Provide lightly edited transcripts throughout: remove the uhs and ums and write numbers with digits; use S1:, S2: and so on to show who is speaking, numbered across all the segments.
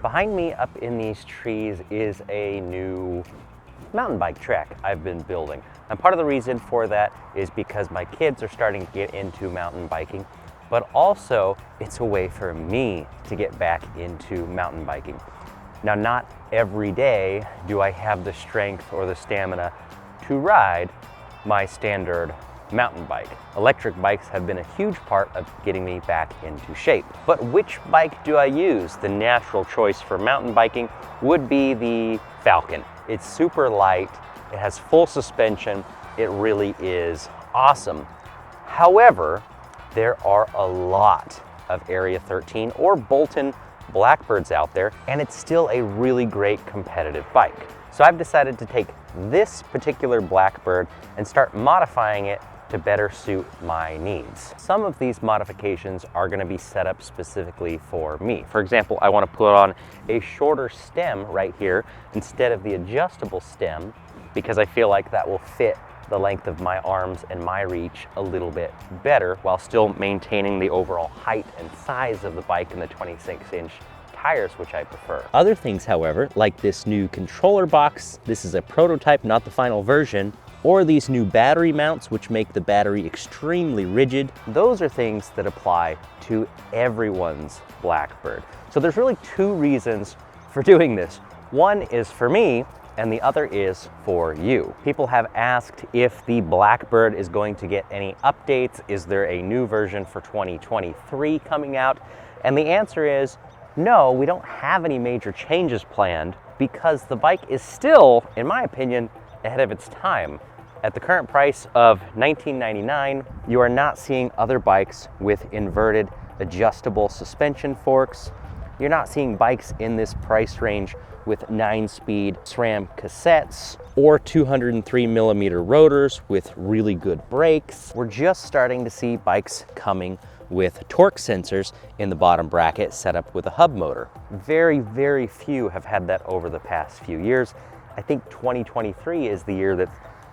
S1: Behind me up in these trees is a new mountain bike track I've been building. And part of the reason for that is because my kids are starting to get into mountain biking, but also it's a way for me to get back into mountain biking. Now, not every day do I have the strength or the stamina to ride my standard mountain bike. Electric bikes have been a huge part of getting me back into shape. But which bike do I use? The natural choice for mountain biking would be the Falcon. It's super light, it has full suspension, it really is awesome. However, there are a lot of Area 13 or Bolton Blackbirds out there, and it's still a really great competitive bike. So I've decided to take this particular Blackbird and start modifying it to better suit my needs. Some of these modifications are going to be set up specifically for me. For example, I want to put on a shorter stem right here instead of the adjustable stem, because I feel like that will fit the length of my arms and my reach a little bit better while still maintaining the overall height and size of the bike and the 26-inch tires, which I prefer. Other things, however, like this new controller box, this is a prototype, not the final version, or these new battery mounts, which make the battery extremely rigid. Those are things that apply to everyone's Blackbird. So there's really two reasons for doing this. One is for me, and the other is for you. People have asked if the Blackbird is going to get any updates. Is there a new version for 2023 coming out? And the answer is no, we don't have any major changes planned because the bike is still, in my opinion, ahead of its time. At the current price of $19.99, you are not seeing other bikes with inverted adjustable suspension forks. You're not seeing bikes in this price range with 9-speed SRAM cassettes or 203mm rotors with really good brakes. We're just starting to see bikes coming with torque sensors in the bottom bracket set up with a hub motor. Very, very few have had that over the past few years. I think 2023 is the year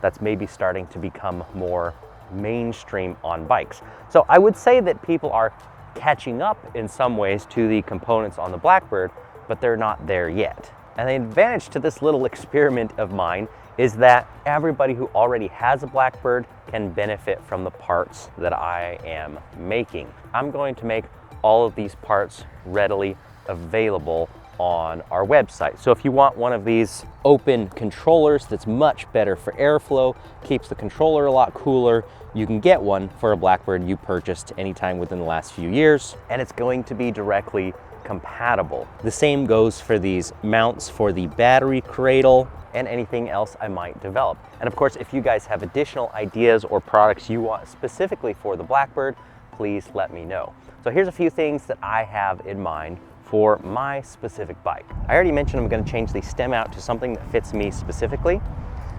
S1: that's maybe starting to become more mainstream on bikes. So I would say that people are catching up in some ways to the components on the Blackbird, but they're not there yet. And the advantage to this little experiment of mine is that everybody who already has a Blackbird can benefit from the parts that I am making. I'm going to make all of these parts readily available on our website. So if you want one of these open controllers that's much better for airflow, keeps the controller a lot cooler, you can get one for a Blackbird you purchased anytime within the last few years, and it's going to be directly compatible. The same goes for these mounts for the battery cradle and anything else I might develop. And of course, if you guys have additional ideas or products you want specifically for the Blackbird, please let me know. So here's a few things that I have in mind for my specific bike. I already mentioned I'm going to change the stem out to something that fits me specifically.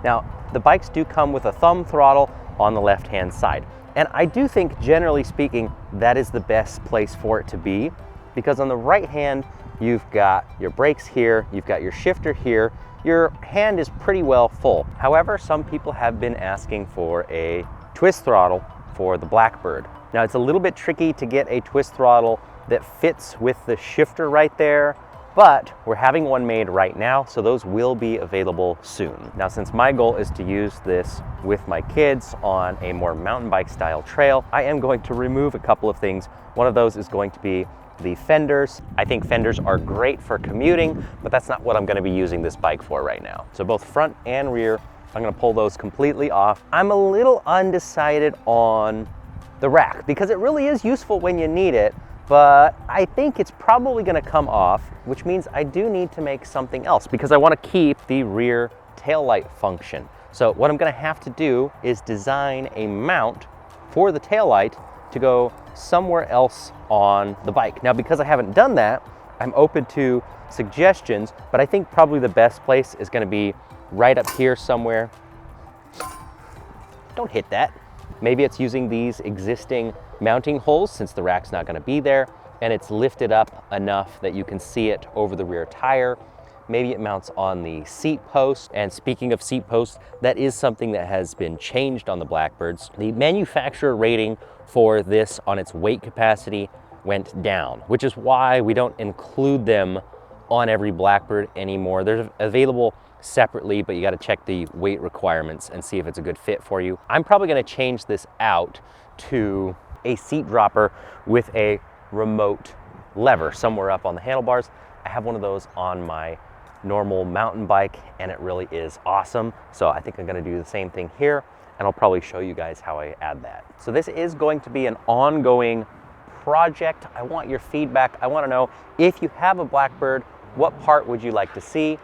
S1: Now, the bikes do come with a thumb throttle on the left-hand side. And I do think, generally speaking, that is the best place for it to be, because on the right hand, you've got your brakes here, you've got your shifter here, your hand is pretty well full. However, some people have been asking for a twist throttle for the Blackbird. Now, it's a little bit tricky to get a twist throttle that fits with the shifter right there, but we're having one made right now, so those will be available soon. Now, since my goal is to use this with my kids on a more mountain bike style trail, I am going to remove a couple of things. One of those is going to be the fenders. I think fenders are great for commuting, but that's not what I'm going to be using this bike for right now. So both front and rear, I'm going to pull those completely off. I'm a little undecided on the rack because it really is useful when you need it, but I think it's probably going to come off, which means I do need to make something else because I want to keep the rear taillight function. So what I'm going to have to do is design a mount for the taillight to go somewhere else on the bike. Now, because I haven't done that, I'm open to suggestions, but I think probably the best place is going to be right up here somewhere. Don't hit that. Maybe it's using these existing mounting holes since the rack's not going to be there, and it's lifted up enough that you can see it over the rear tire. Maybe it mounts on the seat post. And speaking of seat posts, that is something that has been changed on the Blackbirds. The manufacturer rating for this on its weight capacity went down, which is why we don't include them on every Blackbird anymore. They're available separately, but you got to check the weight requirements and see if it's a good fit for you. I'm probably going to change this out to a seat dropper with a remote lever somewhere up on the handlebars. I have one of those on my normal mountain bike and it really is awesome. So I think I'm going to do the same thing here, and I'll probably show you guys how I add that. So this is going to be an ongoing project. I want your feedback. I want to know, if you have a Blackbird, what part would you like to see?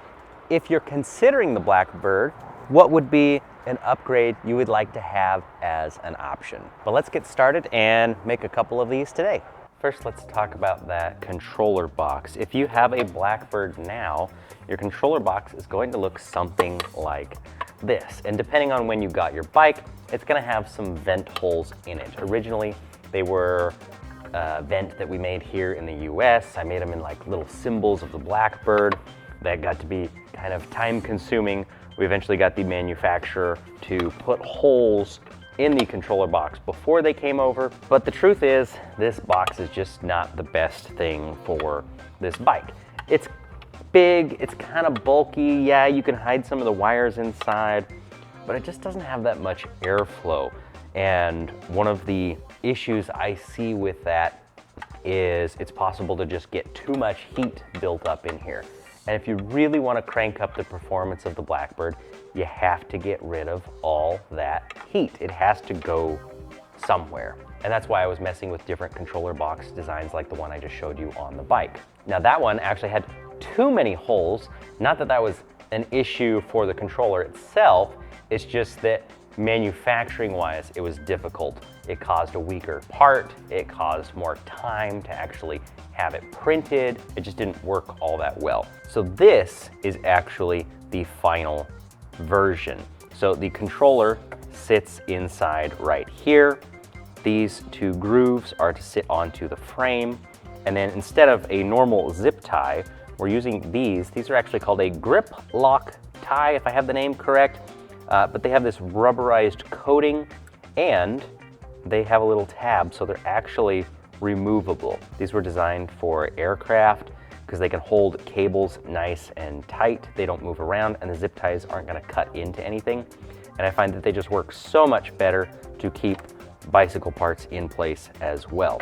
S1: If you're considering the Blackbird, what would be an upgrade you would like to have as an option? But let's get started and make a couple of these today. First, let's talk about that controller box. If you have a Blackbird now, your controller box is going to look something like this. And depending on when you got your bike, it's gonna have some vent holes in it. Originally, they were a vent that we made here in the US. I made them in like little symbols of the Blackbird. That got to be kind of time consuming. We eventually got the manufacturer to put holes in the controller box before they came over. But the truth is, this box is just not the best thing for this bike. It's big, it's kind of bulky. Yeah, you can hide some of the wires inside, but it just doesn't have that much airflow. And one of the issues I see with that is it's possible to just get too much heat built up in here. And if you really want to crank up the performance of the Blackbird, you have to get rid of all that heat. It has to go somewhere. And that's why I was messing with different controller box designs like the one I just showed you on the bike. Now that one actually had too many holes. Not that that was an issue for the controller itself, it's just that manufacturing wise, it was difficult. It caused a weaker part, it caused more time to actually have it printed. It just didn't work all that well. So this is actually the final version. So the controller sits inside right here. These two grooves are to sit onto the frame. And then instead of a normal zip tie, we're using these. These are actually called a grip lock tie, if I have the name correct. But they have this rubberized coating and they have a little tab, so they're actually removable. These were designed for aircraft because they can hold cables nice and tight. They don't move around and the zip ties aren't gonna cut into anything. And I find that they just work so much better to keep bicycle parts in place as well.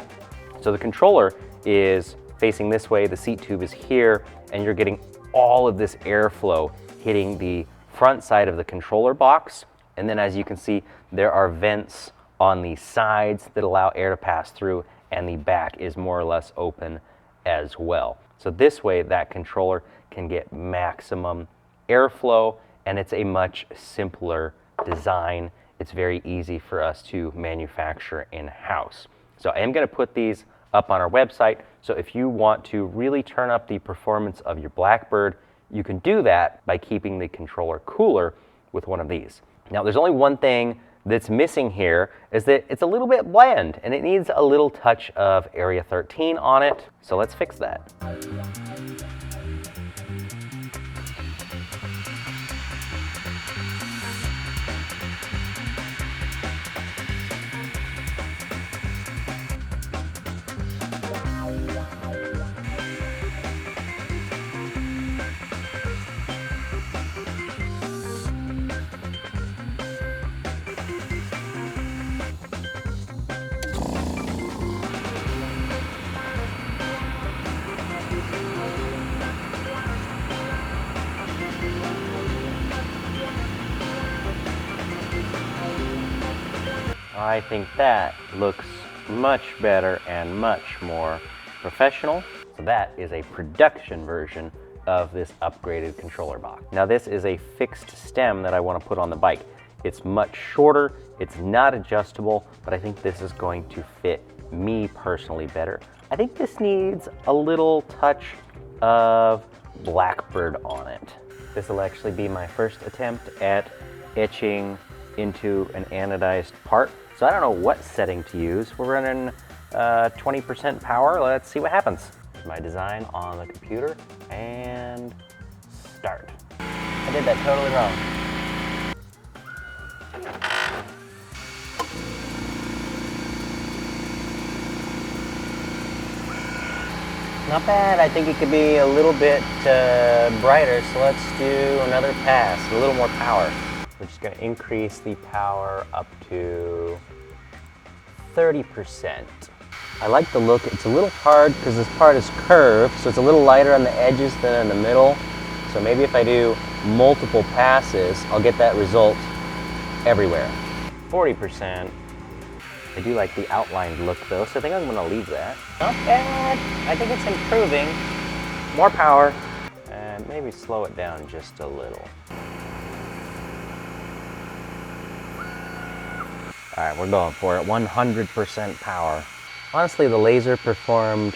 S1: So the controller is facing this way, the seat tube is here, and you're getting all of this airflow hitting the front side of the controller box. And then as you can see, there are vents on the sides that allow air to pass through, and the back is more or less open as well. So this way, that controller can get maximum airflow, and it's a much simpler design. It's very easy for us to manufacture in-house. So I am gonna put these up on our website. So if you want to really turn up the performance of your Blackbird, you can do that by keeping the controller cooler with one of these. Now there's only one thing that's missing here, is that it's a little bit bland and it needs a little touch of Area 13 on it. So let's fix that. I think that looks much better and much more professional. So that is a production version of this upgraded controller box. Now this is a fixed stem that I want to put on the bike. It's much shorter, it's not adjustable, but I think this is going to fit me personally better. I think this needs a little touch of Blackbird on it. This will actually be my first attempt at etching into an anodized part. So I don't know what setting to use. We're running 20% power. Let's see what happens. Here's my design on the computer and start. I did that totally wrong. Not bad. I think it could be a little bit brighter, so let's do another pass, a little more power. We're just gonna increase the power up to 30%. I like the look. It's a little hard because this part is curved, so it's a little lighter on the edges than in the middle. So maybe if I do multiple passes, I'll get that result everywhere. 40%. I do like the outlined look though, so I think I'm gonna leave that. Not bad. I think it's improving. More power, and maybe slow it down just a little. All right, we're going for it. 100% power. Honestly, the laser performed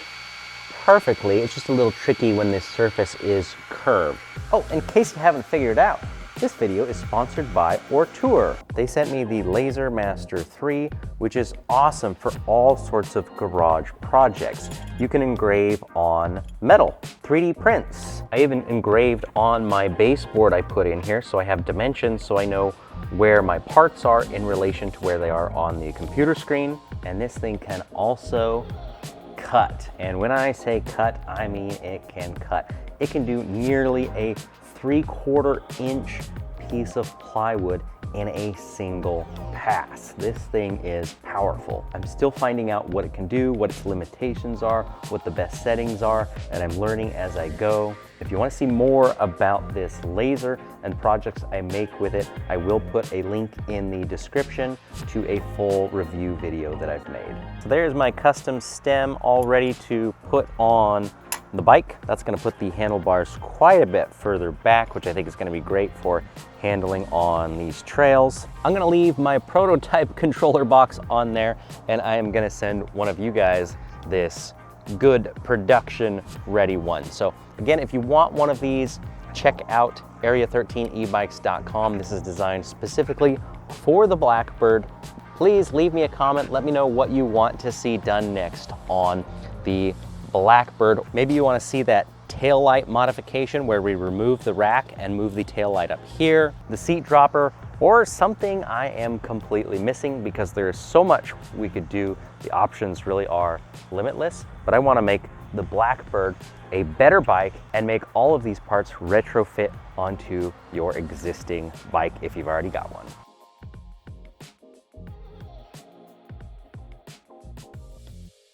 S1: perfectly. It's just a little tricky when this surface is curved. Oh, in case you haven't figured out, this video is sponsored by Oyster. They sent me the Laser Master 3, which is awesome for all sorts of garage projects. You can engrave on metal, 3D prints. I even engraved on my baseboard I put in here, so I have dimensions so I know where my parts are in relation to where they are on the computer screen. And this thing can also cut. And when I say cut, I mean it can cut. It can do nearly a 3/4 inch piece of plywood in a single pass. This thing is powerful. I'm still finding out what it can do, what its limitations are, what the best settings are, and I'm learning as I go. If you want to see more about this laser and projects I make with it, I will put a link in the description to a full review video that I've made. So there's my custom stem all ready to put on the bike. That's going to put the handlebars quite a bit further back, which I think is going to be great for handling on these trails. I'm going to leave my prototype controller box on there, and I am going to send one of you guys this good production ready one. So again, if you want one of these, check out area13ebikes.com. This is designed specifically for the Blackbird. Please leave me a comment. Let me know what you want to see done next on the Blackbird. Maybe you want to see that tail light modification where we remove the rack and move the tail light up here, the seat dropper, or something I am completely missing, because there is so much we could do. The options really are limitless, but I want to make the Blackbird a better bike and make all of these parts retrofit onto your existing bike if you've already got one.